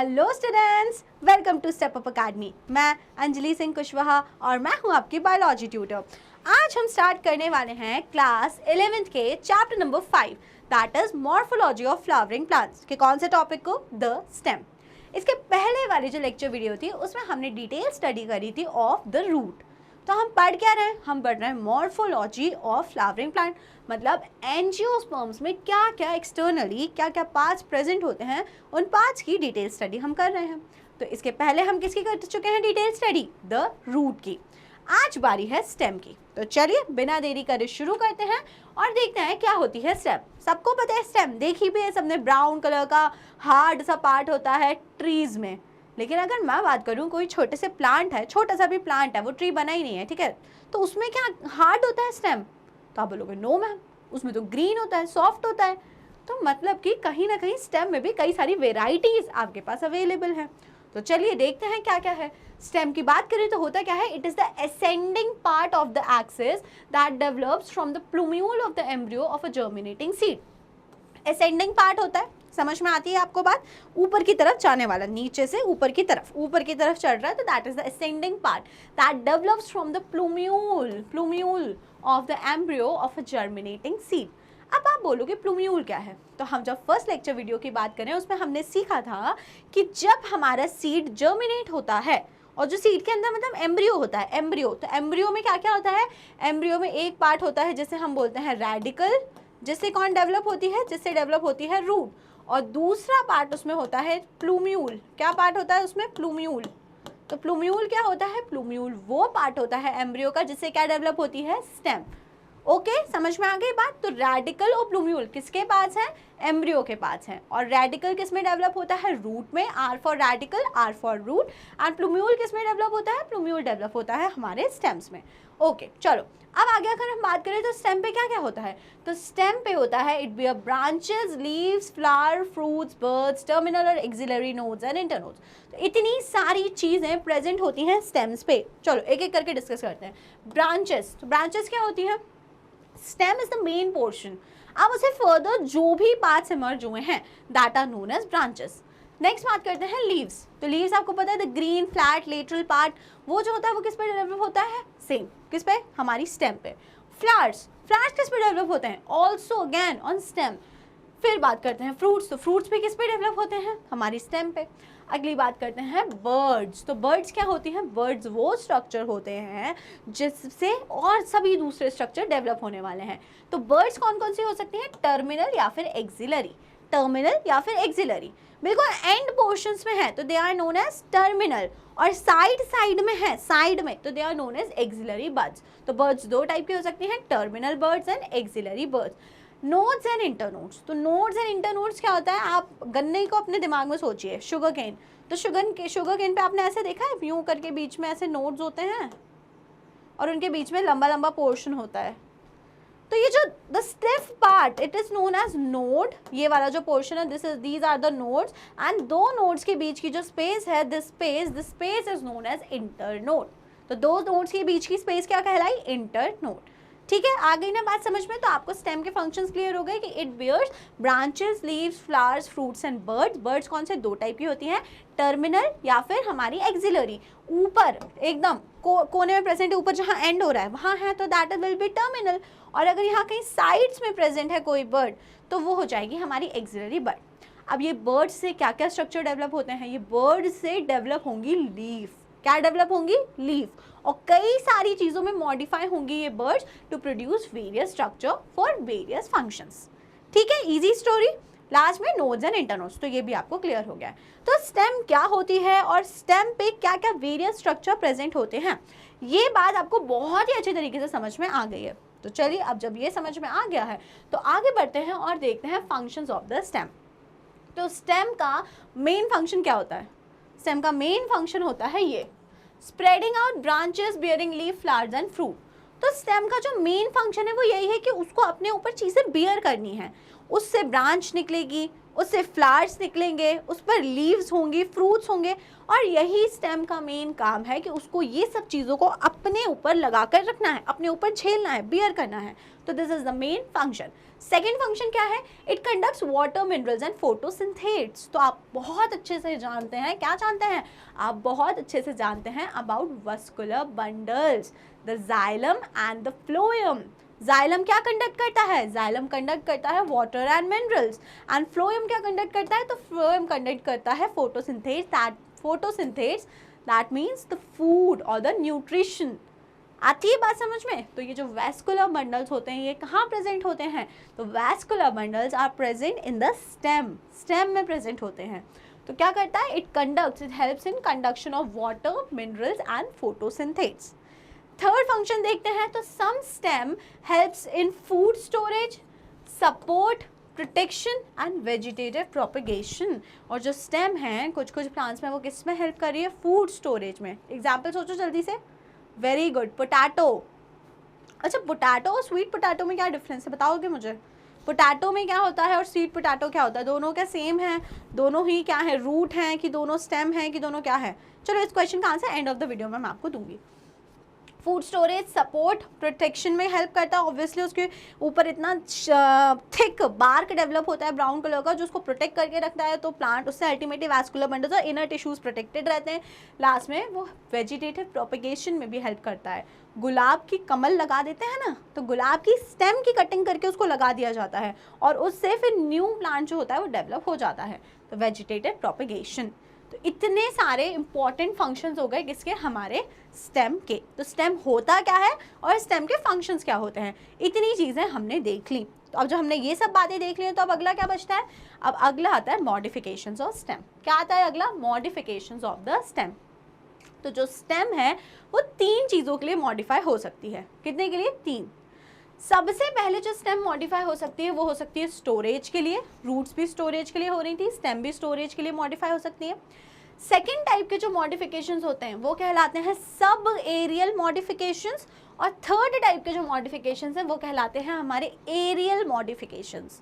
Hello students, welcome to step up academy. मैं अंजलि सिंह कुशवाहा और मैं हूं आपकी बायोलॉजी ट्यूटर। आज हम स्टार्ट करने वाले हैं क्लास 11th के chapter number 5 that is morphology of flowering plants के कौन से टॉपिक को, द स्टेम। इसके पहले वाली जो लेक्चर वीडियो थी उसमें हमने डिटेल स्टडी करी थी ऑफ द रूट। तो हम पढ़ क्या रहे हैं, हम पढ़ रहे हैं मॉर्फोलॉजी ऑफ फ्लावरिंग प्लांट, मतलब एंजियोस्पर्म्स में क्या क्या एक्सटर्नली क्या क्या पार्ट्स प्रेजेंट होते हैं, उन पार्ट्स की डिटेल स्टडी हम कर रहे हैं। तो इसके पहले हम किसकी कर चुके हैं डिटेल स्टडी, द रूट की। आज बारी है स्टेम की। तो चलिए बिना देरी करे शुरू करते हैं और देखते हैं क्या होती है स्टेम। सबको पता है स्टेम, देखी भी है सबने, ब्राउन कलर का हार्ड सा पार्ट होता है ट्रीज में। लेकिन अगर मैं बात करूँ कोई छोटे से प्लांट है, छोटा सा भी प्लांट है, वो ट्री बना ही नहीं है, ठीक है, तो उसमें क्या हार्ड होता है स्टेम? तो आप बोलोगे नो मैम, उसमें तो ग्रीन होता है, सॉफ्ट होता है। तो मतलब कि कहीं ना कहीं स्टेम में भी कई सारी वेराइटीज आपके पास अवेलेबल हैं। तो चलिए देखते हैं क्या क्या है। स्टेम की बात करें तो होता क्या है, it is the ascending part of the axis that develops from the plumule of the embryo of a germinating seed. Ascending part होता है, समझ में आती है आपको बात, ऊपर की तरफ जाने वाला, नीचे से ऊपर की तरफ चढ़ रहा है, तो that is the ascending part that develops from the plumule of the embryo of a germinating seed. अब आप बोलोगे प्लूम्यूल क्या है, तो हम जब फर्स्ट लेक्चर वीडियो की बात करें उसमें हमने सीखा था कि जब हमारा सीड जर्मिनेट होता है, और जो सीड के अंदर मतलब एम्ब्रियो होता है, एम्ब्रियो, तो एम्ब्रियो में क्या क्या होता है, एम्ब्रियो में एक पार्ट होता है जिसे हम बोलते हैं रेडिकल, जिससे कौन डेवलप होती है, जिससे डेवलप होती है रूट, और दूसरा पार्ट उसमें होता है प्लूम्यूल। क्या पार्ट होता है उसमें, प्लूम्यूल। तो प्लूम्यूल क्या होता है, प्लूम्यूल वो पार्ट होता है एम्ब्रियो का जिससे क्या डेवलप होती है, स्टेम। ओके, समझ में आ गई बात। तो रेडिकल और प्लूम्यूल किसके पास है, एम्ब्रियो के पास है, और रेडिकल किस में डेवलप होता है, रूट में, R for radical, R for root, and plumule किस में डेवलप होता है, प्लूम्यूल डेवलप होता है हमारे स्टेम्स में। ओके चलो, अब आगे अगर हम बात करें तो स्टेम पे क्या क्या होता है, तो स्टेम पे होता है it bear branches, leaves, flower, fruits, buds, terminal और एक्सिलरी नोड्स एंड इंटरनोड्स। तो इतनी सारी चीजें प्रेजेंट होती हैं स्टेम्स पे। चलो एक एक करके डिस्कस करते हैं। ब्रांचेस, तो ब्रांचेस क्या होती हैं, stem is the main portion. अब उसे फर्दर जो भी पार्ट्स इमर्ज हुए हैं that are known as branches. Next बात करते हैं लीव्स। तो लीव्स आपको पता है the green flat lateral part, वो जो होता है वो किस पे डेवलप होता है, सेम किस पे, हमारी स्टेम पे। फ्लावर्स, फ्लावर्स किस पे डेवलप होते हैं, ऑल्सो अगेन ऑन स्टेम। फिर बात करते हैं फ्रूट्स, तो फ्रूट्स पे किस पे डेवलप होते हैं, हमारी स्टेम पे। अगली बात करते हैं बर्ड्स। तो बर्ड्स क्या होती हैं, बर्ड्स वो स्ट्रक्चर होते हैं जिससे और सभी दूसरे स्ट्रक्चर डेवलप होने वाले हैं। तो बर्ड्स कौन कौन सी हो सकती हैं, टर्मिनल या फिर एक्सिलरी, टर्मिनल या फिर एक्सिलरी। बिल्कुल एंड पोर्शंस में है तो they are known as terminal, और साइड में है, साइड में, तो they are known as axillary buds. तो बर्ड्स दो टाइप की हो सकती हैं, terminal buds and axillary buds. Nodes and internodes, तो नोड्स एंड इंटरनोड्स क्या होता है, आप गन्ने को अपने दिमाग में सोचिए, शुगर केन, तो शुगर केन पे आपने ऐसे देखा है यूं करके बीच में ऐसे नोड्स होते हैं और उनके बीच में लंबा लंबा पोर्शन होता है। तो ये जो the stiff part it is known as node, ये वाला जो पोर्शन है these are the nodes, and दो नोड्स के बीच की जो स्पेस है this space is known as internode. तो दो नोड्स के बीच की स्पेस क्या कहलाई, इंटरनोड। ठीक है, आ गई ना बात समझ में। तो आपको स्टेम के फंक्शंस क्लियर हो गए कि it bears branches, leaves, flowers, fruits and buds. Buds कौन से, दो टाइप की होती हैं, टर्मिनल या फिर हमारी एक्सिलरी। ऊपर एकदम कोने में प्रेजेंट है, ऊपर जहाँ एंड हो रहा है वहाँ है तो दैट विल बी टर्मिनल, और अगर यहाँ कहीं साइड्स में प्रेजेंट है कोई बर्ड तो वो हो जाएगी हमारी एक्सिलरी बर्ड। अब ये बर्ड से क्या क्या स्ट्रक्चर डेवलप होते हैं, ये बर्ड से डेवलप होंगी लीफ। क्या डेवलप होंगी, लीफ, और कई सारी चीजों में मॉडिफाई होंगी ये buds to produce various structure for various functions. ठीक है, इजी स्टोरी। लास्ट में नोड्स एंड इंटरनोड्स, तो ये भी आपको क्लियर हो गया है। तो स्टेम क्या होती है और स्टेम पे क्या क्या वेरियस स्ट्रक्चर प्रेजेंट होते हैं, ये बात आपको बहुत ही अच्छे तरीके से समझ में आ गई है। तो चलिए अब जब ये समझ में आ गया है तो आगे बढ़ते हैं और देखते हैं फंक्शंस ऑफ द स्टेम। तो स्टेम का मेन फंक्शन क्या होता है, स्टेम का मेन फंक्शन होता है ये spreading out branches bearing leaf, flowers and fruit. तो स्टेम का जो मेन फंक्शन है वो यही है कि उसको अपने ऊपर चीजें बियर करनी है, उससे ब्रांच निकलेगी, उससे फ्लावर्स निकलेंगे, उस पर लीव्स होंगी, फ्रूट्स होंगे, और यही स्टेम का मेन काम है कि उसको ये सब चीज़ों को अपने ऊपर लगा कर रखना है, अपने ऊपर झेलना है, बियर करना है। तो this is the main function. Second function क्या है? It conducts water minerals and photosynthates. तो आप बहुत अच्छे से जानते हैं, क्या जानते हैं? आप बहुत अच्छे से जानते हैं about vascular bundles, the xylem and the phloem. Xylem क्या कंडक्ट करता है? जाइलम कंडक्ट करता है water and minerals, and phloem क्या कंडक्ट करता है? तो फ्लोएम कंडक्ट करता है फोटोसिंथेट्स, दैट मीन्स द फूड और द न्यूट्रिशन। आती है बात समझ में? तो ये जो वैस्कुलर बंडल्स होते हैं ये कहाँ प्रेजेंट होते हैं? तो vascular bundles are present in the stem में प्रेजेंट होते हैं। तो क्या करता है? It helps in conduction of water, minerals and photosynthates. Third function देखते हैं, तो some stem helps in food storage, support, protection and vegetative propagation. और जो स्टेम है कुछ कुछ प्लांट्स में वो किस में हेल्प कर रही है? फूड स्टोरेज में। एग्जाम्पल सोचो जल्दी से। Very good, potato. अच्छा, पोटैटो और स्वीट पोटैटो में क्या डिफरेंस है बताओगे मुझे? पोटैटो में क्या होता है और स्वीट पोटैटो क्या होता है? दोनों क्या सेम है? दोनों ही क्या है? रूट हैं कि दोनों स्टेम है कि दोनों क्या है? चलो इस क्वेश्चन का answer end of the video में मैं आपको दूंगी। फूड स्टोरेज, सपोर्ट, प्रोटेक्शन में हेल्प करता है। ऑब्वियसली उसके ऊपर इतना थिक बार्क डेवलप होता है ब्राउन कलर का जो उसको प्रोटेक्ट करके रखता है, तो प्लांट उससे अल्टीमेटली वैस्कुलर बंडल्स और इनर टिश्यूज प्रोटेक्टेड रहते हैं। लास्ट में वो वेजिटेटिव प्रोपगेशन में भी हेल्प करता है। गुलाब की कमल लगा देते हैं ना, तो गुलाब की स्टेम की कटिंग करके उसको लगा दिया जाता है और उससे फिर न्यू प्लांट जो होता है वो डेवलप हो जाता है। तो वेजिटेटिव प्रोपगेशन। तो इतने सारे इंपॉर्टेंट फंक्शंस हो गए किसके? हमारे स्टेम के। तो स्टेम होता क्या है और स्टेम के फंक्शंस क्या होते हैं, इतनी चीज़ें हमने देख ली। तो अब जो हमने ये सब बातें देख ली हैं तो अब अगला क्या बचता है? अब अगला आता है मॉडिफिकेशंस ऑफ स्टेम। क्या आता है अगला? Modifications of the stem. तो जो स्टेम है वो 3 चीज़ों के लिए मॉडिफाई हो सकती है। कितने के लिए? 3। सबसे पहले जो स्टेम मॉडिफाई हो सकती है वो हो सकती है स्टोरेज के लिए। रूट्स भी स्टोरेज के लिए हो रही थी, स्टेम भी स्टोरेज के लिए मॉडिफाई हो सकती है। सेकेंड टाइप के जो मॉडिफिकेशंस होते हैं वो कहलाते हैं सब एरियल मॉडिफिकेशंस, और थर्ड टाइप के जो मॉडिफिकेशंस हैं वो कहलाते हैं हमारे एरियल मॉडिफिकेशंस।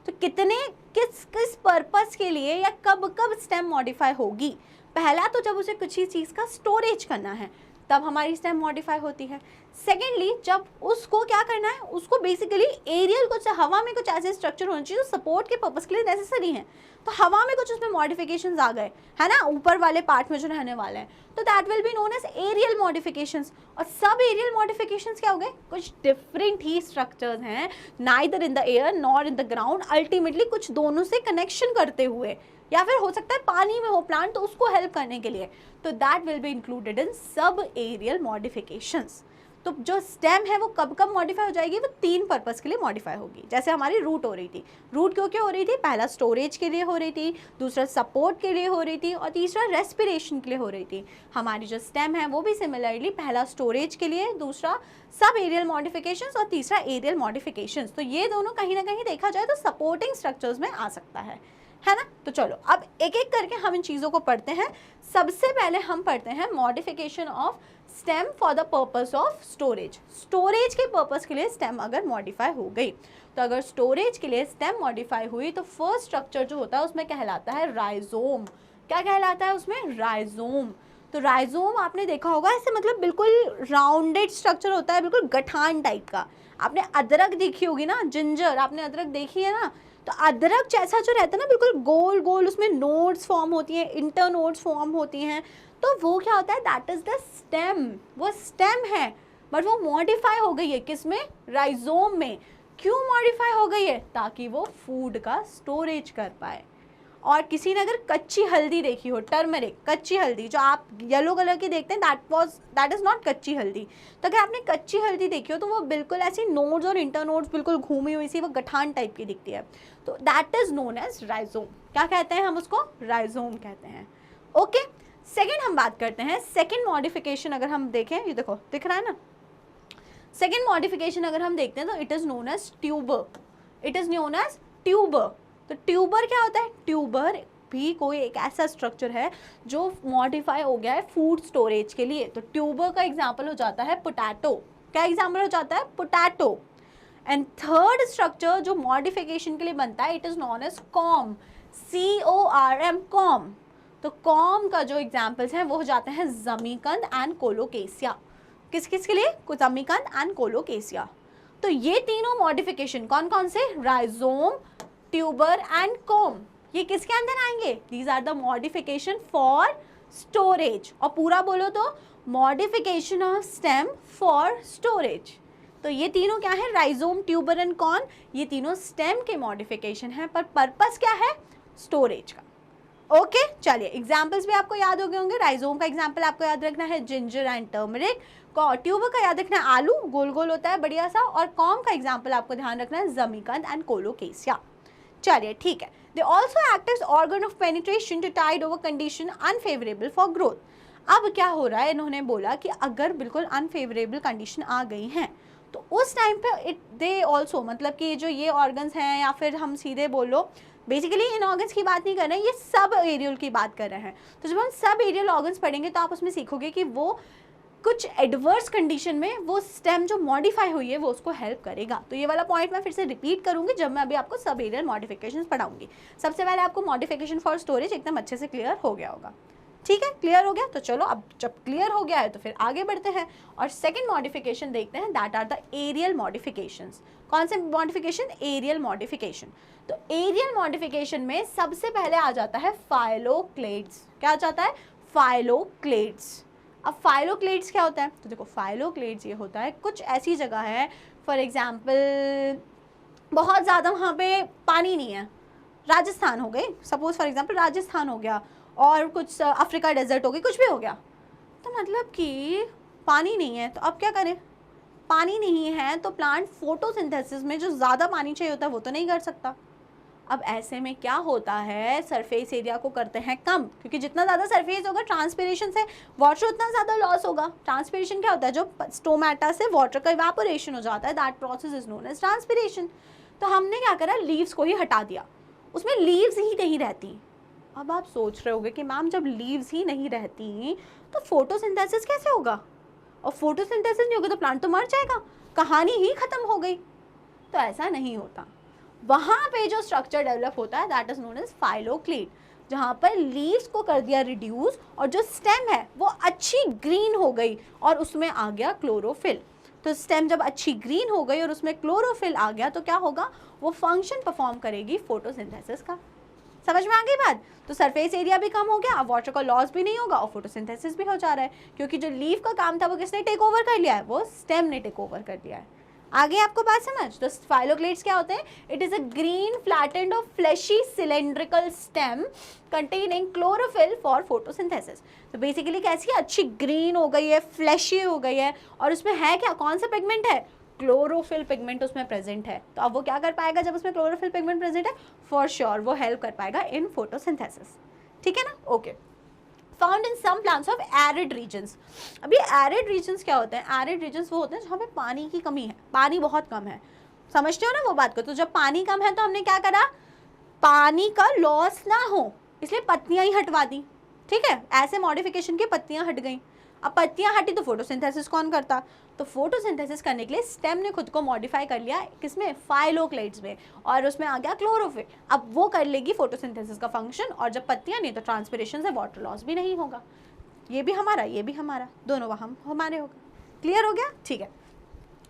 तो कितने किस किस पर्पस के लिए या कब कब स्टेम मॉडिफाई होगी? पहला तो जब उसे कुछ ही चीज़ का स्टोरेज करना है तब हमारी स्टेम मॉडिफाई होती है। सेकेंडली जब उसको क्या करना है, उसको बेसिकली एरियल कुछ हवा में कुछ ऐसे स्ट्रक्चर होने चाहिए जो सपोर्ट के पर्पस के लिए नेसेसरी हैं। तो हवा में कुछ उसमें मॉडिफिकेशंस आ गए है ना, ऊपर वाले पार्ट में जो रहने वाले हैं, तो that will be known as aerial modifications. और सब एरियल मॉडिफिकेशंस क्या हो गए? कुछ डिफरेंट ही स्ट्रक्चर्स हैं, neither in the air nor in the ground, ultimately कुछ दोनों से कनेक्शन करते हुए, या फिर हो सकता है पानी में हो प्लांट तो उसको हेल्प करने के लिए। तो that will be included in sub aerial modifications. तो जो स्टेम है वो कब कब मॉडिफाई हो जाएगी? वो 3 पर्पस के लिए मॉडिफाई होगी। जैसे हमारी रूट हो रही थी, रूट क्यों क्यों हो रही थी? पहला स्टोरेज के लिए हो रही थी, दूसरा सपोर्ट के लिए हो रही थी, और तीसरा रेस्पिरेशन के लिए हो रही थी। हमारी जो स्टेम है वो भी सिमिलरली पहला स्टोरेज के लिए, दूसरा सब एरियल मॉडिफिकेशंस और तीसरा एरियल मॉडिफिकेशंस। तो ये दोनों कहीं ना कहीं देखा जाए तो सपोर्टिंग स्ट्रक्चर्स में आ सकता है ना। तो चलो अब एक एक करके हम इन चीज़ों को पढ़ते हैं। सबसे पहले हम पढ़ते हैं modification of stem for the purpose of storage. Storage के पर्पस के लिए स्टेम अगर मॉडिफाई हो गई, तो अगर स्टोरेज के लिए स्टेम मॉडिफाई हुई तो फर्स्ट स्ट्रक्चर जो होता है उसमें कहलाता है राइजोम। क्या कहलाता है उसमें? राइजोम। तो राइजोम आपने देखा होगा ऐसे मतलब बिल्कुल राउंडेड स्ट्रक्चर होता है, बिल्कुल गठान टाइप का। आपने अदरक देखी होगी ना, जिंजर, आपने अदरक देखी है ना, तो अदरक जैसा जो रहता है ना बिल्कुल गोल गोल, उसमें नोड्स फॉर्म होती हैं, इंटर नोड्स फॉर्म होती हैं, तो वो क्या होता है? That is the stem. वो स्टेम है बट वो मॉडिफाई हो गई है किसमें? राइजोम में। क्यों मॉडिफाई हो गई है? ताकि वो फूड का स्टोरेज कर पाए। और किसी ने अगर कच्ची हल्दी देखी हो, टर्मरिक, कच्ची हल्दी जो आप येलो कलर की देखते हैं, दैट इज़ नॉट कच्ची हल्दी। तो अगर आपने कच्ची हल्दी देखी हो तो वो बिल्कुल ऐसी नोड्स और इंटर नोड्स बिल्कुल घूमी हुई सी, वो गठान टाइप की दिखती है। तो that is known as rhizome. क्या कहते हैं हम उसको? राइजोम कहते हैं। ओके, सेकेंड हम बात करते हैं। सेकेंड मॉडिफिकेशन अगर हम देखें, ये देखो दिख रहा है ना, सेकेंड मॉडिफिकेशन अगर हम देखते हैं तो it is known as tuber. It is known as tuber. तो ट्यूबर क्या होता है? ट्यूबर भी कोई एक ऐसा स्ट्रक्चर है जो मॉडिफाई हो गया है फूड स्टोरेज के लिए। तो ट्यूबर का एग्जाम्पल हो जाता है पोटैटो। क्या एग्जाम्पल हो जाता है? पोटैटो। एंड थर्ड स्ट्रक्चर जो मॉडिफिकेशन के लिए बनता है, it is known as corm, CORM, corm. तो कॉम का जो एग्जाम्पल्स हैं वो हो जाते हैं जमीकंद एंड कोलोकेसिया। किस किस के लिए? जमीकंद एंड कोलोकेसिया। तो ये तीनों मॉडिफिकेशन कौन कौन से? Rhizome, tuber and corm. ये किसके अंदर आएंगे? These are the modification for storage. और पूरा बोलो तो modification of stem for storage. तो ये तीनों क्या है? राइजोम, ट्यूबर एंड कॉन, ये तीनों स्टेम के मॉडिफिकेशन है, पर पर्पस क्या है? स्टोरेज का। ओके चलिए, एग्जाम्पल्स भी आपको याद हो गए होंगे। राइजोम का एग्जाम्पल आपको याद रखना है जिंजर एंड टर्मरिक। ट्यूबर का याद रखना है आलू, गोल गोल होता है बढ़िया सा। और कॉम का एग्जाम्पल आपको ध्यान रखना है जमीकंद एंड कोलोकेसिया। चलिए ठीक है। They also act as organ of perennation to tide over condition unfavourable for growth. अब क्या हो रहा है, इन्होंने बोला कि अगर बिल्कुल अनफेवरेबल कंडीशन आ गई हैं तो उस टाइम पे दे ऑल्सो, मतलब कि जो ये ऑर्गन्स हैं, या फिर हम सीधे बोलो बेसिकली इन ऑर्गन्स की बात नहीं कर रहे हैं, ये सब एरियल की बात कर रहे हैं। तो जब हम सब एरियल ऑर्गन्स पढ़ेंगे तो आप उसमें सीखोगे कि वो कुछ एडवर्स कंडीशन में वो स्टेम जो मॉडिफाई हुई है वो उसको हेल्प करेगा। तो ये वाला पॉइंट मैं फिर से रिपीट करूंगी जब मैं अभी आपको सब एरियल मॉडिफिकेशंस पढ़ाऊंगी। सबसे पहले आपको मॉडिफिकेशन फॉर स्टोरेज एकदम अच्छे से क्लियर हो गया होगा। ठीक है, क्लियर हो गया? तो चलो अब जब क्लियर हो गया है तो फिर आगे बढ़ते हैं और सेकंड मॉडिफिकेशन देखते हैं, that are the aerial modifications. कौन से मॉडिफिकेशन? Aerial modification. तो एरियल मॉडिफिकेशन में सबसे पहले आ जाता है फाइलोक्लेड्स। क्या आ जाता है? फाइलोक्लेड्स। अब फाइलोक्लेड्स क्या होता है? तो देखो फाइलोक्लेड्स ये होता है कुछ ऐसी जगह है, फॉर एग्जाम्पल बहुत ज़्यादा वहाँ पे पानी नहीं है, राजस्थान हो गई सपोज, फॉर एग्जाम्पल राजस्थान हो गया, और कुछ अफ्रीका डेजर्ट हो गई, कुछ भी हो गया। तो मतलब कि पानी नहीं है, तो अब क्या करें? पानी नहीं है तो प्लांट फोटोसिंथेसिस में जो ज़्यादा पानी चाहिए होता है वो तो नहीं कर सकता। अब ऐसे में क्या होता है, सरफेस एरिया को करते हैं कम, क्योंकि जितना ज़्यादा सरफेस होगा ट्रांसपिरेशन से वाटर उतना ज़्यादा लॉस होगा। ट्रांसपिरेशन क्या होता है? जो स्टोमेटा से वाटर का इवेपोरेशन हो जाता है, that process is known as transpiration. तो हमने क्या करा? लीव्स को ही हटा दिया, उसमें लीव्स ही नहीं रहती। अब आप सोच रहे होगे कि मैम जब लीव्स ही नहीं रहती तो फोटोसिंथेसिस कैसे होगा? और फोटोसिंथेसिस नहीं होगा तो प्लांट तो मर जाएगा, कहानी ही खत्म हो गई। तो ऐसा नहीं होता। वहाँ पे जो स्ट्रक्चर डेवलप होता है that is known as phylloclade, जहाँ पर लीव्स को कर दिया रिड्यूस और जो स्टेम है वो अच्छी ग्रीन हो गई और उसमें आ गया क्लोरोफिल। तो स्टेम जब अच्छी ग्रीन हो गई और उसमें क्लोरोफिल आ गया तो क्या होगा? वो फंक्शन परफॉर्म करेगी फोटोसिंथेसिस का। समझ में आ गई बात? तो सरफेस एरिया भी कम हो गया, अब वाटर का लॉस भी नहीं होगा और फोटोसिंथेसिस भी हो जा रहा है, क्योंकि जो लीफ का काम था वो किसने टेक ओवर कर लिया है? वो स्टेम ने टेक ओवर कर लिया है। आगे आपको बात समझ? तो फाइलोक्लेड्स क्या होते हैं? It is a green flattened और fleshy cylindrical stem containing chlorophyll for photosynthesis. तो बेसिकली कैसी है? अच्छी ग्रीन हो गई है, फ्लैशी हो गई है, और उसमें है क्या? कौन सा पिगमेंट है? क्लोरोफिल पिगमेंट उसमें प्रेजेंट है। तो अब वो क्या कर पाएगा जब उसमें क्लोरोफिल पिगमेंट प्रेजेंट है? फॉर श्योर वो हेल्प कर पाएगा इन फोटोसिंथेसिस। ठीक है ना? Okay. Found in some plants of arid regions. अभी एरिड रीजन्स क्या होते हैं? एरिड रीजन्स वो होते हैं जहाँ पे पानी की कमी है, पानी बहुत कम है। समझते हो ना वो बात को? तो जब पानी कम है तो हमने क्या करा? पानी का लॉस ना हो इसलिए पत्तियां ही हटवा दी। ठीक है, ऐसे मॉडिफिकेशन की पत्तियां हट गई। अब पत्तियां हटी तो फोटोसिंथेसिस कौन करता? तो फोटोसिंथेसिस करने के लिए स्टेम ने खुद को मॉडिफाई कर लिया, किसमें? फाइलोक्लेड्स में, और उसमें आ गया क्लोरोफिल। अब वो कर लेगी फोटोसिंथेसिस का फंक्शन, और जब पत्तियां नहीं तो ट्रांसपिरेशन से वाटर लॉस भी नहीं होगा। ये भी हमारा, ये भी हमारा, दोनों वहाँ हमारे होगा। क्लियर हो गया? ठीक है।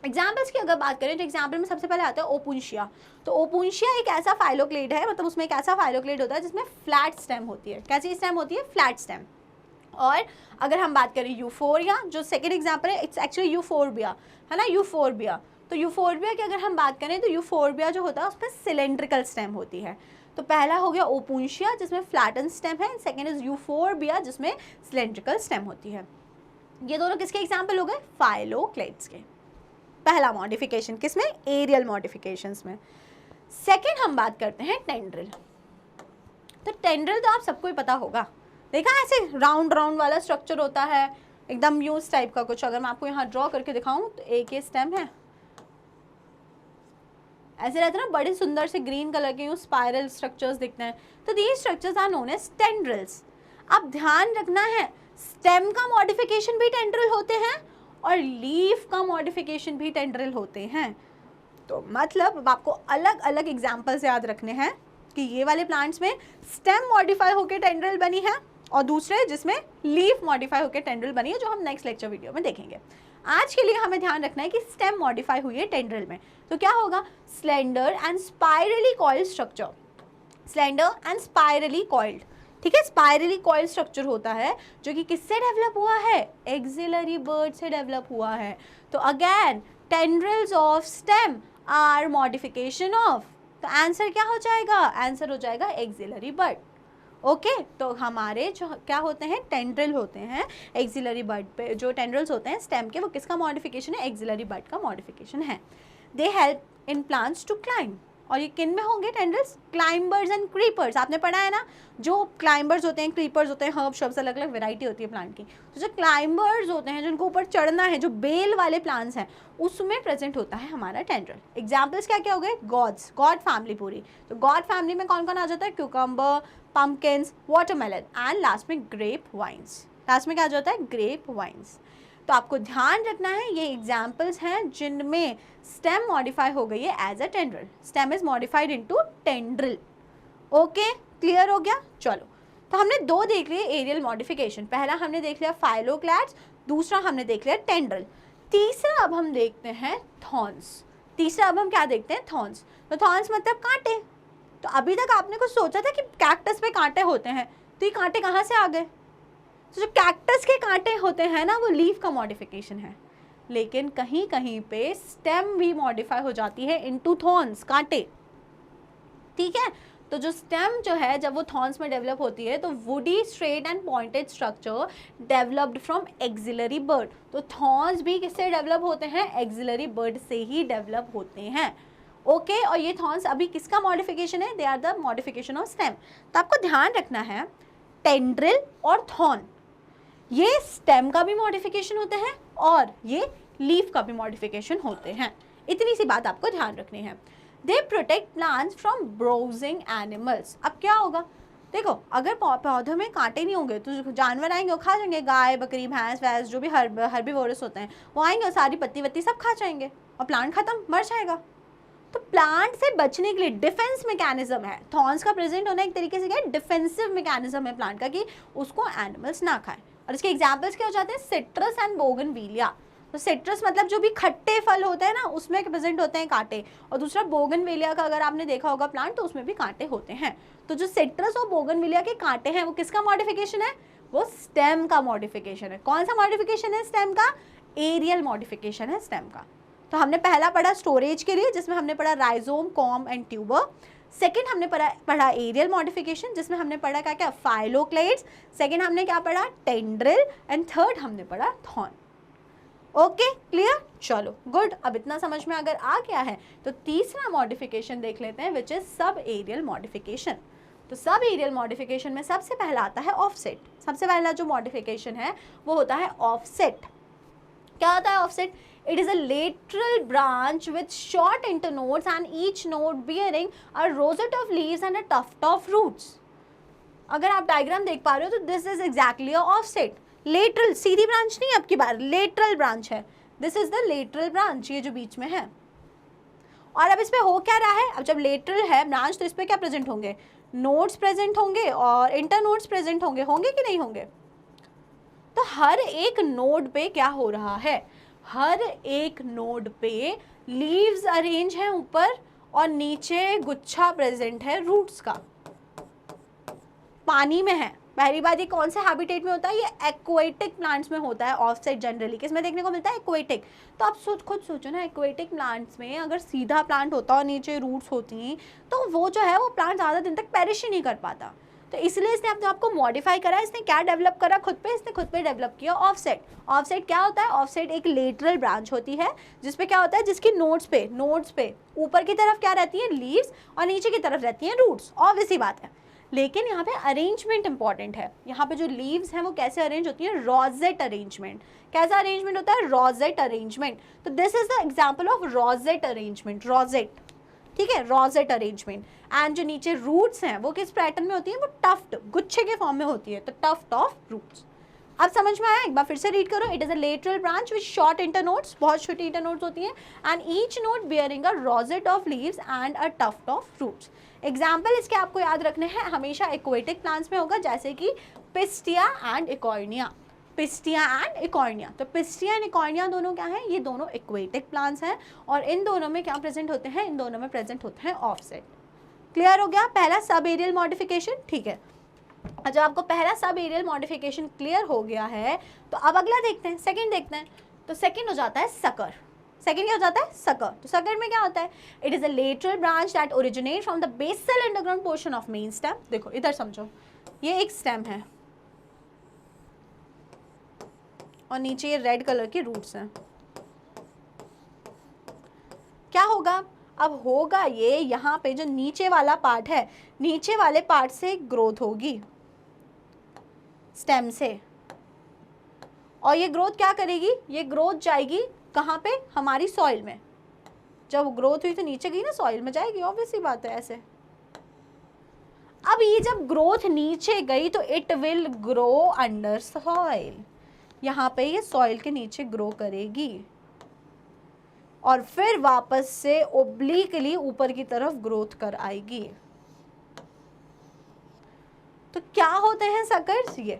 एग्जाम्पल्स की अगर बात करें तो एग्जाम्पल में सबसे पहले आता है ओपुंशिया। तो ओपुंशिया एक ऐसा फाइलोक्लेड है, मतलब उसमें एक ऐसा फाइलोक्लेड होता है जिसमें फ्लैट स्टेम होती है। कैसी स्टेम होती है? Flat stem. और अगर हम बात करें यूफोरिया, जो सेकेंड एग्जाम्पल है, इट्स एक्चुअली यूफोरबिया, है ना? यूफोरबिया। तो यूफोरबिया की अगर हम बात करें तो यूफोरबिया जो होता है उसमें सिलेंड्रिकल स्टेम होती है। तो पहला हो गया ओपुंशिया जिसमें फ्लैटन स्टेम है, सेकेंड इज यूफोरबिया जिसमें सिलेंड्रिकल स्टेम होती है। ये दोनों किसके एग्जाम्पल हो गए? फाइलोक्लेड्स के। पहला मॉडिफिकेशन किसमें? एरियल मॉडिफिकेशंस में। सेकेंड हम बात करते हैं टेंड्रिल। तो टेंड्रिल तो आप सबको ही पता होगा, देखा ऐसे राउंड राउंड वाला स्ट्रक्चर होता है, एकदम यूज टाइप का कुछ। अगर मैं आपको यहाँ ड्रॉ करके दिखाऊं तो एक ये स्टेम है, ऐसे रहते हैं ना बड़े सुंदर से ग्रीन कलर के यूँ स्पाइरल स्ट्रक्चर्स दिखते हैं। तो these structures are known as tendrils. अब ध्यान रखना है, स्टेम का मॉडिफिकेशन भी टेंड्रिल होते हैं और लीफ का मॉडिफिकेशन भी टेंड्रिल होते हैं। तो मतलब अब आपको अलग अलग एग्जाम्पल्स याद रखने हैं कि ये वाले प्लांट्स में स्टेम मॉडिफाई होकर टेंड्रिल बनी है और दूसरे जिसमें लीफ मॉडिफाई होकर टेंड्रिल बनी है, जो हम नेक्स्ट लेक्चर वीडियो में देखेंगे। आज के लिए हमें ध्यान रखना है कि स्टेम मॉडिफाई हुई है टेंड्रिल में, तो क्या होगा, slender and spirally coiled structure, slender and spirally coiled, ठीक है। स्पाइरली कॉइल स्ट्रक्चर होता है जो कि किससे डेवलप हुआ है, एक्सिलरी बर्ड से डेवलप हुआ है। तो again tendrils of stem are modification of, तो आंसर क्या हो जाएगा, आंसर हो जाएगा एक्सिलरी बर्ड। ओके तो हमारे जो क्या होते हैं, टेंड्रिल होते हैं एक्सिलरी बर्ड पे, जो टेंड्रिल्स होते हैं स्टेम के, वो किसका मॉडिफिकेशन है, एक्सिलरी बर्ड का मॉडिफिकेशन है। They help in plants to climb, और ये किन में होंगे टेंड्रिल्स, क्लाइंबर्स एंड क्रीपर्स। आपने पढ़ा है ना, जो क्लाइंबर्स होते हैं, क्रीपर्स होते हैं, हर्ब शब्द, अलग अलग वैरायटी होती है प्लांट की। तो जो क्लाइंबर्स होते हैं, जिनको ऊपर चढ़ना है, जो बेल वाले प्लांट्स हैं, उसमें प्रेजेंट होता है हमारा टेंड्रिल। एग्जाम्पल्स क्या क्या हो गए, गॉड्स, गॉड फैमिली पूरी, तो गॉड फैमिली में कौन कौन आ जाता है, cucumber, pumpkins, watermelon and last में ग्रेप वाइन्स, लास्ट में क्या आ जाता है, ग्रेप वाइन्स। तो आपको ध्यान रखना है ये एग्जाम्पल्स हैं जिनमें स्टेम मॉडिफाई हो गई है as a tendril, stem is modified into tendril. Okay clear हो गया। चलो तो हमने दो देख लिए एरियल मॉडिफिकेशन, पहला हमने देख लिया फाइलोक्लैड्स, दूसरा हमने देख लिया टेंड्रिल, तीसरा अब हम देखते हैं थॉर्न्स। तीसरा अब हम क्या देखते हैं, थॉर्न्स। तो थॉर्न्स मतलब कांटे। तो अभी तक आपने कुछ सोचा था कि कैक्टस पे कांटे होते हैं, तो ये कांटे कहाँ से आ गए, तो जो कैक्टस के कांटे होते हैं ना, वो लीफ का मॉडिफिकेशन है, लेकिन कहीं कहीं पे स्टेम भी मॉडिफाई हो जाती है इनटू थॉर्न्स, कांटे, ठीक है। तो जो स्टेम जो है जब वो थॉर्न्स में डेवलप होती है, तो woody straight and pointed structure developed from axillary bud. तो थॉर्न्स भी किससे डेवलप होते हैं, एक्सिलरी बर्ड से ही डेवलप होते हैं। ओके और ये थॉर्न्स अभी किसका मॉडिफिकेशन है, they are the modification of stem. तो आपको ध्यान रखना है टेंड्रिल और थॉर्न, ये स्टेम का भी मॉडिफिकेशन होते हैं और ये लीफ का भी मॉडिफिकेशन होते हैं। इतनी सी बात आपको ध्यान रखनी है। They protect plants from browsing animals. अब क्या होगा, देखो अगर पौधों में कांटे नहीं होंगे तो जानवर आएंगे वो खा जाएंगे, गाय बकरी भैंस वैस जो भी हर्बीवोरस होते हैं वो आएंगे और सारी पत्ती वत्ती सब खा जाएंगे और प्लांट खत्म, मर जाएगा। तो प्लांट से बचने के लिए डिफेंस मैकेनिज्म है, थॉर्न्स का प्रेजेंट होना एक तरीके से क्या है, डिफेंसिव मैकेनिज्म है प्लांट का, कि उसको एनिमल्स ना खाएं। और इसके एग्जाम्पल्स क्या हो जाते हैं, सिट्रस एंड बोगनविलिया। तो सिट्रस मतलब जो भी खट्टे फल होते हैं ना, उसमें प्रेजेंट होते हैं कांटे, और दूसरा बोगनविलिया का अगर आपने देखा होगा प्लांट, तो उसमें भी कांटे होते हैं। तो जो सिट्रस और बोगनविलिया के कांटे हैं वो किसका मॉडिफिकेशन है, वो स्टेम का मॉडिफिकेशन है। कौन सा मॉडिफिकेशन है स्टेम का, एरियल मॉडिफिकेशन है स्टेम का। तो हमने पहला पढ़ा स्टोरेज के लिए, जिसमें हमने पढ़ा rhizome, com and tuber. Second हमने पढ़ा एरियल मॉडिफिकेशन, जिसमें हमने पढ़ा क्या क्या, फाइलोक्लेड्स। सेकंड हमने क्या पढ़ा, टेंड्रिल। एंड थर्ड हमने पढ़ा थॉर्न। ओके क्लियर, चलो गुड। अब इतना समझ में अगर आ गया है तो तीसरा मॉडिफिकेशन देख लेते हैं, which is sub aerial modification. तो सब एरियल मॉडिफिकेशन में सबसे पहला आता है ऑफसेट। सबसे पहला जो मॉडिफिकेशन है वो होता है ऑफसेट। क्या होता है offset, it is a lateral branch with short internodes and each node bearing a rosette of leaves and a tuft of roots। अगर आप डायग्राम देख पा रहे हो तो this is exactly a offset. Lateral, Sidhi branch नहीं, अब की बार लेटरल ब्रांच है, this is the lateral branch, ये जो बीच में है। और अब इस पे हो क्या रहा है, अब जब लेटरल है ब्रांच तो इस पे क्या प्रेजेंट होंगे, नोड्स प्रेजेंट होंगे और इंटरनोड्स प्रेजेंट होंगे, होंगे कि नहीं होंगे। तो हर एक नोड पे क्या हो रहा है, हर एक नोड पे लीव्स अरेंज हैं ऊपर और नीचे गुच्छा प्रेजेंट है रूट्स का, पानी में है। पहली बात, ये कौन से हैबिटेट में होता है, ये एक्वेटिक प्लांट्स में होता है ऑफसेट जनरली। किसमें देखने को मिलता है, एक्वेटिक। तो आप खुद सोचो ना, एक्वेटिक प्लांट्स में अगर सीधा प्लांट होता और नीचे रूट्स होती तो वो जो है वो प्लांट ज़्यादा दिन तक पेरिश ही नहीं कर पाता। तो इसलिए इसने अपने आप को मॉडिफाई करा। इसने क्या डेवलप करा खुद पे, इसने खुद पे डेवलप किया ऑफसेट। ऑफसेट क्या होता है, ऑफसेट एक लेटरल ब्रांच होती है जिसपे क्या होता है, जिसकी नोड्स पे ऊपर की तरफ क्या रहती है, लीव्स, और नीचे की तरफ रहती हैं रूट्स। ऑब्वियस सी बात है, लेकिन यहाँ पे अरेंजमेंट इंपॉर्टेंट है। यहाँ पे जो लीव्स हैं वो कैसे अरेंज होती है, रोजेट अरेंजमेंट। कैसा अरेंजमेंट होता है, रोजेट अरेंजमेंट। तो this is the example of rosette arrangement, rosette, ठीक है, रोजेट अरेंजमेंट। एंड जो नीचे रूट्स हैं वो किस पैटर्न में होती है, वो टफ्ट, गुच्छे के फॉर्म में होती है, तो टफ्ट ऑफ रूट्स। अब समझ में आया? एक बार फिर से रीड करो. It is a lateral branch with short internodes, बहुत छोटी इंटरनोड्स होती हैं, and each node bearing a rosette of leaves and a tuft of roots. Example इसके आपको याद रखने हैं, हमेशा एक्वेटिक प्लांट्स में होगा, जैसे कि pistia and Eichhornia. Pistia and Eichhornia. तो पिस्टिया एंड इकॉर्निया दोनों क्या है? ये दोनों एक्वेटिक प्लांट्स हैं, और इन दोनों में क्या प्रेजेंट होते हैं? इन दोनों में प्रेजेंट होते हैं ऑफसेट. क्लियर हो गया पहला सब एरियल मॉडिफिकेशन? ठीक है. जब आपको पहला सब एरियल मॉडिफिकेशन क्लियर हो गया है, तो अब अगला देखते हैं, सेकंड देखते हैं. तो सेकंड हो जाता है सकर. सेकंड क्या हो जाता है? सकर. तो सकर में क्या होता है? It is a lateral branch that originate from the basal underground portion of main stem. देखो इधर समझो, ये एक स्टेम है और नीचे ये रेड कलर की रूट्स हैं. क्या होगा? अब होगा ये, यहाँ पे जो नीचे वाला पार्ट है, नीचे वाले पार्ट से ग्रोथ होगी स्टेम से, और ये ग्रोथ क्या करेगी? ये ग्रोथ जाएगी कहाँ पे? हमारी सॉइल में. जब ग्रोथ हुई तो नीचे गई ना, सॉइल में जाएगी, ऑब्वियसली बात है ऐसे. अब ये जब ग्रोथ नीचे गई तो it will grow under soil. यहाँ पे ये सॉइल के नीचे ग्रो करेगी और फिर वापस से ओब्लिकली ऊपर की तरफ ग्रोथ कर आएगी. तो क्या होते हैं सकर्स? ये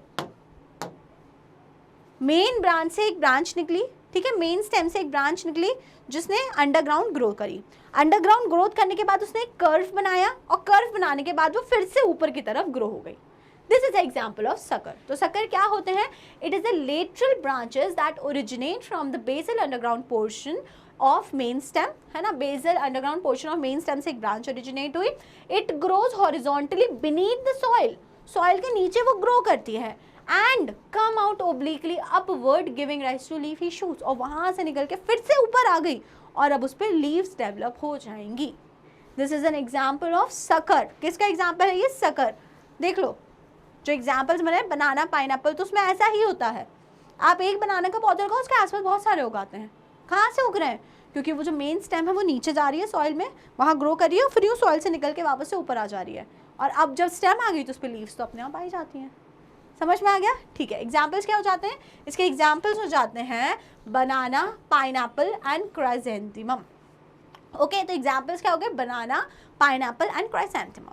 मेन ब्रांच से एक ब्रांच निकली, ठीक है, मेन स्टेम से एक ब्रांच निकली जिसने अंडरग्राउंड ग्रो करी. अंडरग्राउंड ग्रोथ करने के बाद उसने एक कर्व बनाया, और कर्व बनाने के बाद वो फिर से ऊपर की तरफ ग्रो हो गई. This is example of sucker. तो सकर क्या होते हैं? It is the lateral branches that originate from the basal underground portion of main stem, है ना. Basal underground portion of main stem से एक ब्रांच ओरिजिनेट हुई. It grows horizontally beneath the soil. Soil के नीचे वो ग्रो करती है, and come out obliquely upward giving rise to leafy shoots. और वहां से निकल के फिर से ऊपर आ गई और अब उस पर लीव्स डेवलप हो जाएंगी. This is an example of sucker. किसका एग्जाम्पल है ये? सकर. देख लो जो एग्जाम्पल्स बने, बनाना, पाइनएप्पल, तो उसमें ऐसा ही होता है. आप एक बनाना का पौधा लगाओ, उसके आसपास बहुत सारे उगाते हैं. कहाँ से उग रहे हैं? क्योंकि वो जो मेन स्टेम है वो नीचे जा रही है सॉइल में, वहाँ ग्रो कर रही है, और फिर वो सॉइल से निकल के वापस से ऊपर आ जा रही है. और अब जब स्टेम आ गई तो उस पर लीव्स तो अपने आप आई जाती हैं. समझ में आ गया? ठीक है. एग्जाम्पल्स क्या हो जाते हैं इसके? एग्जाम्पल्स हो जाते हैं banana, pineapple and chrysanthemum. Okay, तो एग्जाम्पल्स क्या हो गए? Banana, pineapple and chrysanthemum.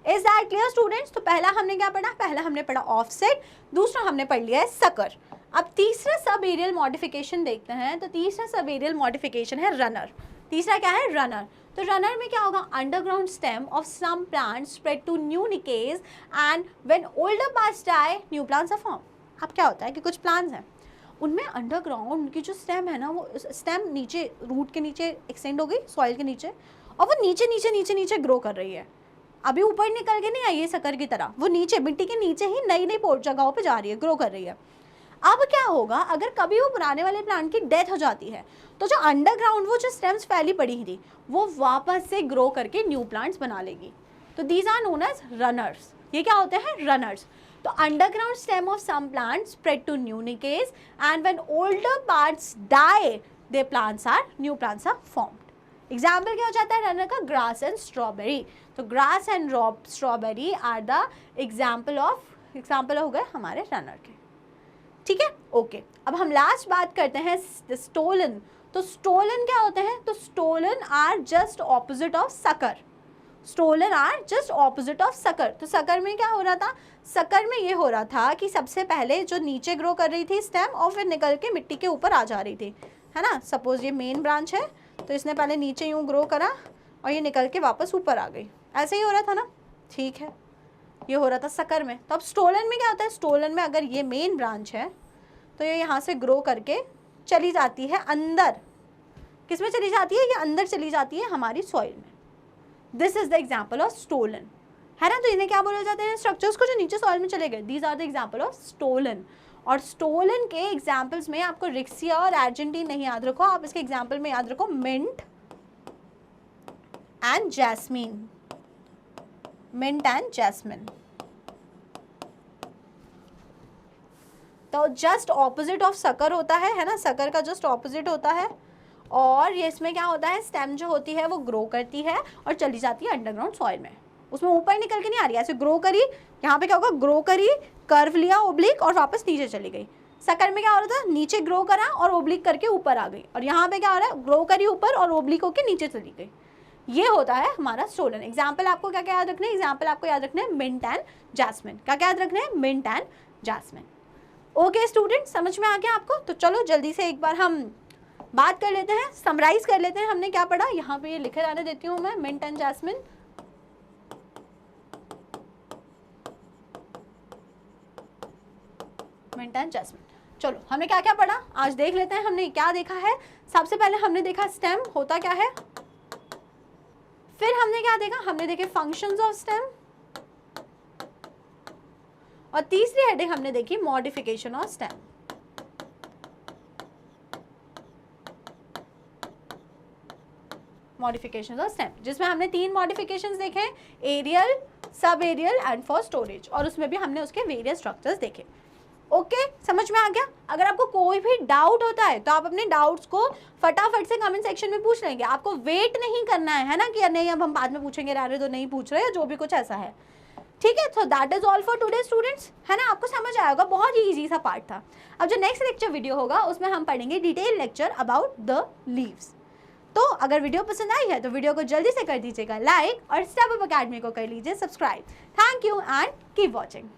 Is that clear students? तो पहला हमने क्या पढ़ा? पहला हमने पढ़ा ऑफसेट, दूसरा हमने पढ़ लिया है सकर. अब तीसरा सब एरियल मॉडिफिकेशन देखते हैं. तो तीसरा सब एरियल मॉडिफिकेशन है रनर. तीसरा क्या है? रनर. तो रनर में क्या होगा? Underground stem of some plant spread to new niches, and when older parts die new plants are form. अब क्या होता है कि कुछ प्लांट्स हैं, उनमें अंडरग्राउंड उनकी जो स्टेम है ना, वो स्टेम नीचे रूट के नीचे एक्सटेंड हो गई सॉइल के नीचे, और वो नीचे नीचे नीचे नीचे ग्रो कर रही है. अभी ऊपर निकल के नहीं आई है सकर की तरह, वो नीचे मिट्टी के नीचे ही नई नई जगहों पे जा रही है, ग्रो कर रही है. अब क्या होगा? अगर कभी वो पुराने वाले प्लांट की डेथ हो जाती है, तो जो अंडरग्राउंड वो जो स्टेम्स फैली पड़ी थी, वो वापस से ग्रो करके न्यू प्लांट्स बना लेगी. तो these are known as runners. ये क्या होते हैं? रनर्स. तो underground stem of some plant spread to new niches, and when older parts die they plants are new plants are formed. Example क्या हो जाता है रनर का? Grass and strawberry. तो grass and strawberry are the example हो गए हमारे runner के. ठीक है, ओके. अब हम लास्ट बात करते हैं स्टोलन. तो स्टोलन क्या होते हैं? तो stolon are just opposite of sucker. Stolon are just opposite of sucker. तो सकर में क्या हो रहा था? सकर में ये हो रहा था कि सबसे पहले जो नीचे ग्रो कर रही थी स्टेम, और फिर निकल के मिट्टी के ऊपर आ जा रही थी, है ना. सपोज ये मेन ब्रांच है, तो इसने पहले नीचे यूँ ग्रो करा और ये निकल के वापस ऊपर आ गई. ऐसे ही हो रहा था ना. ठीक है, ये हो रहा था सकर में. तो अब स्टोलन में क्या होता है? स्टोलन में अगर ये मेन ब्रांच है तो ये यहाँ से ग्रो करके चली जाती है अंदर. किस में चली जाती है? ये अंदर चली जाती है हमारी सॉइल में. This is the example of stolon, है ना. तो इन्हें क्या बोले जाते हैं? स्ट्रक्चर्स को जो नीचे सॉइल में चले गए. These are the example of stolon. और स्टोलन के एग्जाम्पल्स में आपको रिक्सिया और अर्जेंटीन नहीं याद रखो, आप इसके एग्जाम्पल में याद रखो mint and jasmine. Mint and jasmine. तो जस्ट ऑपोजिट ऑफ सकर होता है ना. सकर का जस्ट ऑपोजिट होता है. और ये इसमें क्या होता है? स्टेम जो होती है वो ग्रो करती है और चली जाती है अंडरग्राउंड सॉइल में. उसमें ऊपर निकल के नहीं आ रही है, ऐसे ग्रो करी. यहाँ पे क्या होगा? ग्रो करी, कर्व लिया ओब्लिक और वापस नीचे चली गई। सकर में क्या हो रहा था, नीचे ग्रो करा और ओब्लिक करके ऊपर आ गई, और यहाँ पे क्या हो रहा है, ग्रो करी ऊपर और ओब्लिक होके नीचे चली गई। ये होता है हमारा स्टोलन। एग्जाम्पल आपको क्या क्या याद रखना है, एग्जाम्पल आपको याद रखना है मिंट एंड जैस्मिन। क्या क्या याद रखना है, mint and jasmine. Okay student, समझ में आ गया आपको? तो चलो जल्दी से एक बार हम बात कर लेते हैं, समराइज कर लेते हैं हमने क्या पढ़ा। यहाँ पे ये लिखे जाने देती हूँ मैं, mint and jasmine. Mint and jasmine. चलो हमने क्या क्या पढ़ा आज देख लेते हैं। हमने क्या देखा है, सबसे पहले हमने देखा स्टेम होता क्या है, फिर हमने क्या देखा, हमने देखे फंक्शंस ऑफ स्टेम, और तीसरी हेडिंग हमने देखी modification of stem. Modification of stem, जिसमें हमने 3 मॉडिफिकेशंस देखे, aerial, sub aerial and for storage, और उसमें भी हमने उसके वेरियस स्ट्रक्चर्स देखे। ओके, समझ में आ गया? अगर आपको कोई भी डाउट होता है तो आप अपने डाउट्स को फटाफट से कमेंट सेक्शन में पूछ लेंगे। आपको वेट नहीं करना है ना, कि नहीं अब हम बाद में पूछेंगे, रहने दो नहीं पूछ रहे, जो भी कुछ ऐसा है। ठीक है, तो that is all for today students, है ना? आपको समझ आएगा, बहुत ही इजी सा पार्ट था। अब जो नेक्स्ट लेक्चर वीडियो होगा उसमें हम पढ़ेंगे detail lecture about the leaves. तो अगर वीडियो पसंद आई है तो वीडियो को जल्दी से कर दीजिएगा लाइक, और स्टेप अप अकेडमी को कर लीजिए subscribe. Thank you and keep watching.